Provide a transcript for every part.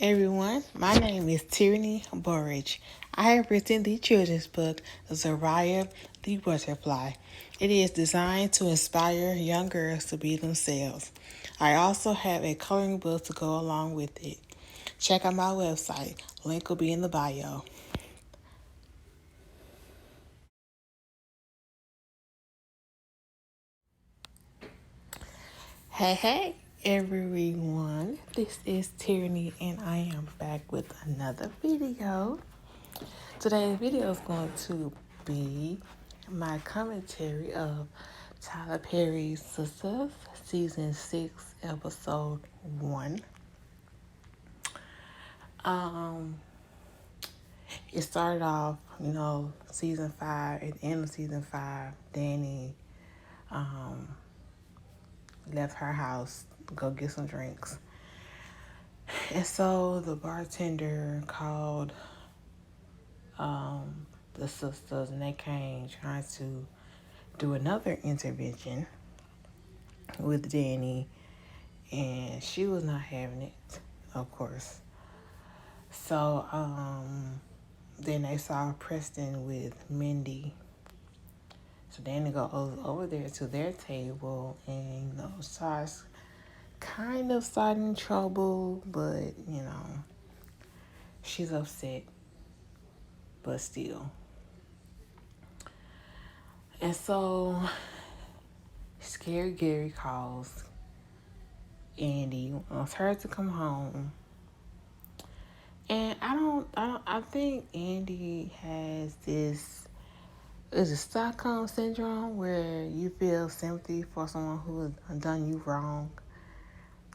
Everyone, my name is Tierney Burridge. I have written the children's book, Zariah the Butterfly. It is designed to inspire young girls to be themselves. I also have a coloring book to go along with it. Check out my website. Link will be in the bio. Hey, everyone. This is Tierney, and I am back with another video. Today's video is going to be my commentary of Tyler Perry's Sistas, Season 6, Episode 1. Um, it started off, Season 5, at the end of Season 5, Danny left her house to go get some drinks. And so the bartender called the sisters, and they came trying to do another intervention with Danny, and she was not having it, of course. So then they saw Preston with Mindy. So Danny goes over there to their table and starts kind of starting trouble, but she's upset, but still. And so Scary Gary calls Andy, wants her to come home. And I think Andy has this, is it Stockholm Syndrome, where you feel sympathy for someone who has done you wrong.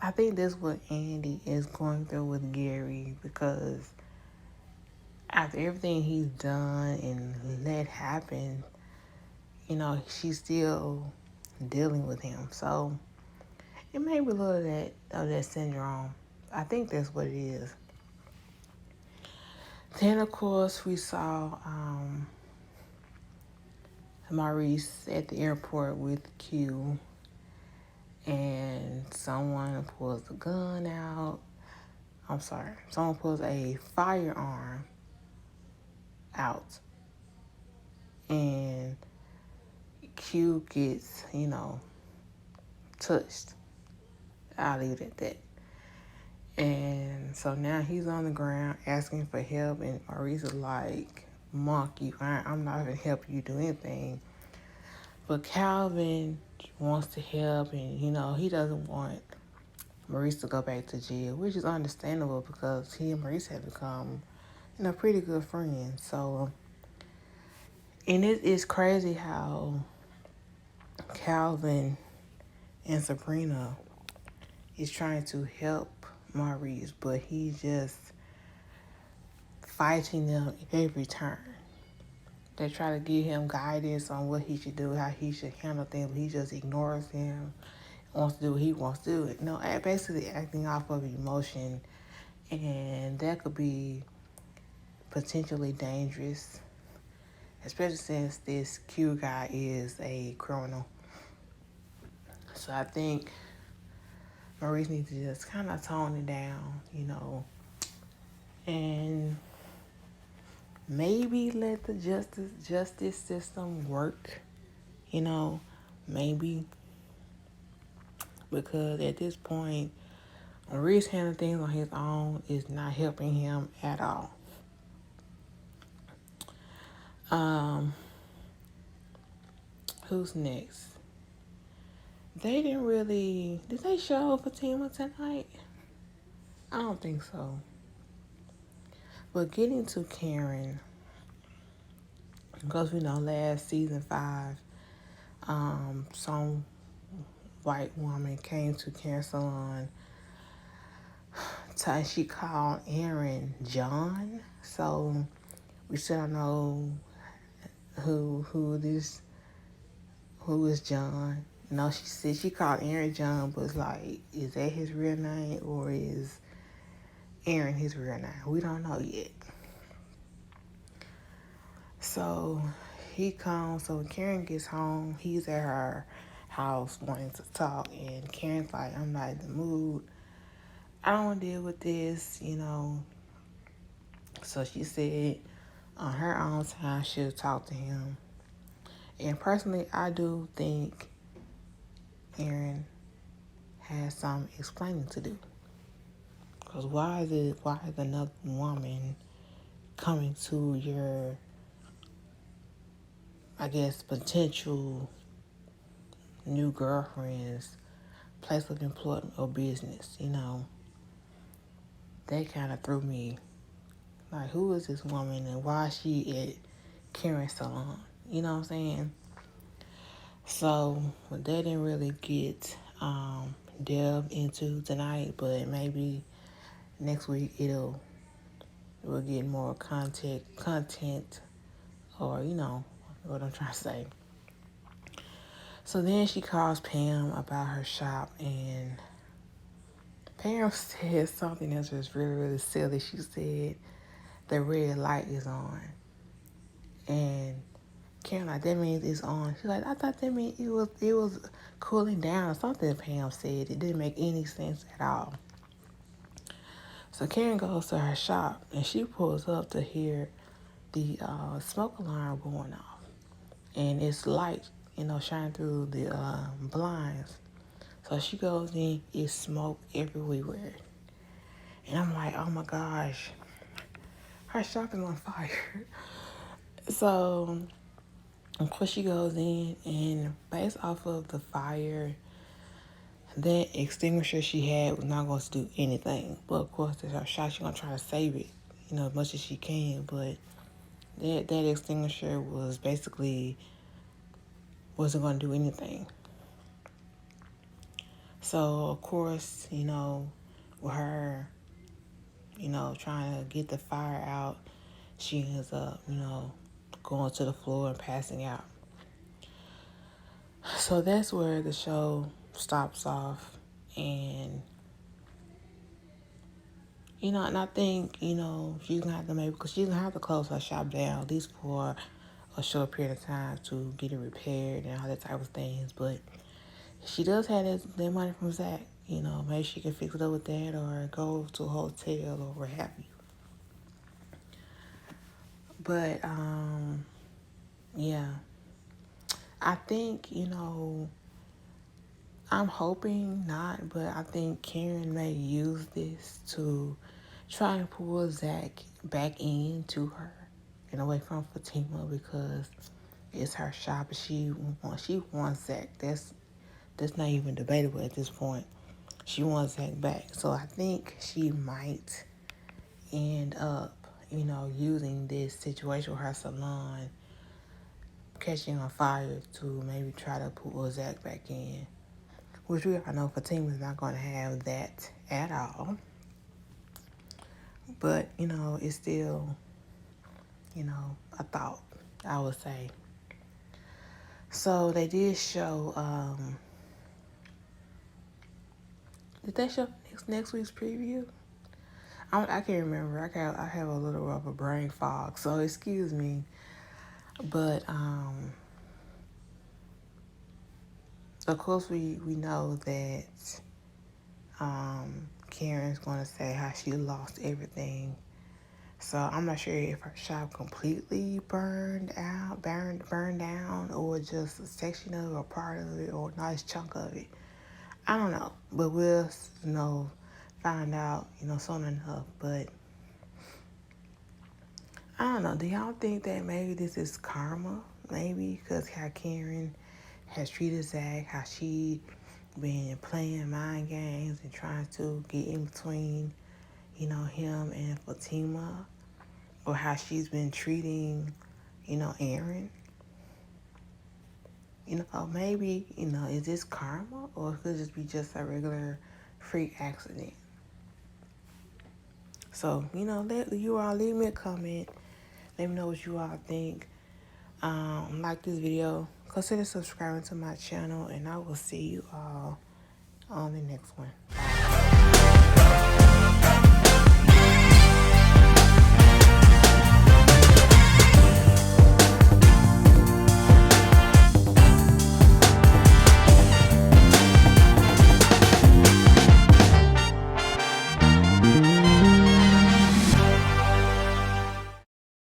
I think that's what Andy is going through with Gary, because after everything he's done and let happen, she's still dealing with him. So it may be a little of that syndrome. I think that's what it is. Then, of course, we saw Maurice at the airport with Q, and someone pulls the gun out. Someone pulls a firearm out, and Q gets, touched. I'll leave it at that. And so now he's on the ground asking for help, and Maurice is like, "Monk, I'm not going to help you do anything." But Calvin wants to help, and he doesn't want Maurice to go back to jail, which is understandable because he and Maurice have become, pretty good friends. So, and it is crazy how Calvin and Sabrina is trying to help Maurice, but he's just fighting them every turn. They try to give him guidance on what he should do, how he should handle things, but he just ignores them, wants to do what he wants to do. Basically acting off of emotion, and that could be potentially dangerous, especially since this Q guy is a criminal. So I think Maurice needs to just kind of tone it down, and maybe let the justice system work, maybe, because at this point, Maurice handling things on his own is not helping him at all. Who's next? They didn't really, did they show Fatima tonight? I don't think so. But getting to Karen, because last season 5, some white woman came to Karen's salon. She called Aaron John, so we still don't know who is John. She said she called Aaron John, but it's like, is that his real name, or is Aaron his real name? We don't know yet. So he comes, so when Karen gets home, he's at her house wanting to talk, and Karen's like, "I'm not in the mood. I don't want to deal with this, So she said on her own time she'll talk to him. And personally, I do think Aaron has some explaining to do. Because why is another woman coming to your, I guess, potential new girlfriend's place of employment or business, That kind of threw me. Like, who is this woman and why is she at Karen's salon? You know what I'm saying? So, that didn't really get delved into tonight, but maybe next week we'll get more content, or what I'm trying to say. So then she calls Pam about her shop, and Pam said something that's just really, really silly. She said the red light is on, and Karen like, that means it's on. She's like, I thought that meant it was cooling down or something. Pam said it didn't make any sense at all. So Karen goes to her shop, and she pulls up to hear the smoke alarm going off, and it's light, shining through the blinds. So she goes in, it's smoke everywhere. And I'm like, oh my gosh, her shop is on fire. So, of course, she goes in, and based off of the fire, that extinguisher she had was not going to do anything. But, of course, there's her shop. She's going to try to save it, as much as she can. But that extinguisher was basically wasn't going to do anything. So, of course, with her, trying to get the fire out, she ends up, going to the floor and passing out. So that's where the show stops off. And, and I think, she's going to have to because she's going to have to close her shop down, at least for a short period of time to get it repaired and all that type of things. But she does have that money from Zach. Maybe she can fix it up with that or go to a hotel or what have you. But, yeah. I think, I'm hoping not, but I think Karen may use this to try and pull Zach back into her and away from Fatima, because it's her shop and she wants Zach. That's not even debatable at this point. She wants Zach back. So I think she might end up, using this situation with her salon catching on fire to maybe try to pull Zach back in. Which we all know Fatima's not going to have that at all. But, it's still, a thought, I would say. So they did show, did they show next week's preview? I can't remember. I have a little of a brain fog, so excuse me. But, of course, we know that Karen's going to say how she lost everything. So I'm not sure if her shop completely burned down, or just a section of it, or part of it, or a nice chunk of it. I don't know. But we'll, find out, soon enough. But I don't know. Do y'all think that maybe this is karma? Maybe because how Karen has treated Zach, how she been playing mind games and trying to get in between, him and Fatima, or how she's been treating, Aaron. Maybe, is this karma, or it could just be just a regular freak accident? So, let you all leave me a comment. Let me know what you all think. Like this video. Consider subscribing to my channel, and I will see you all on the next one. Bye.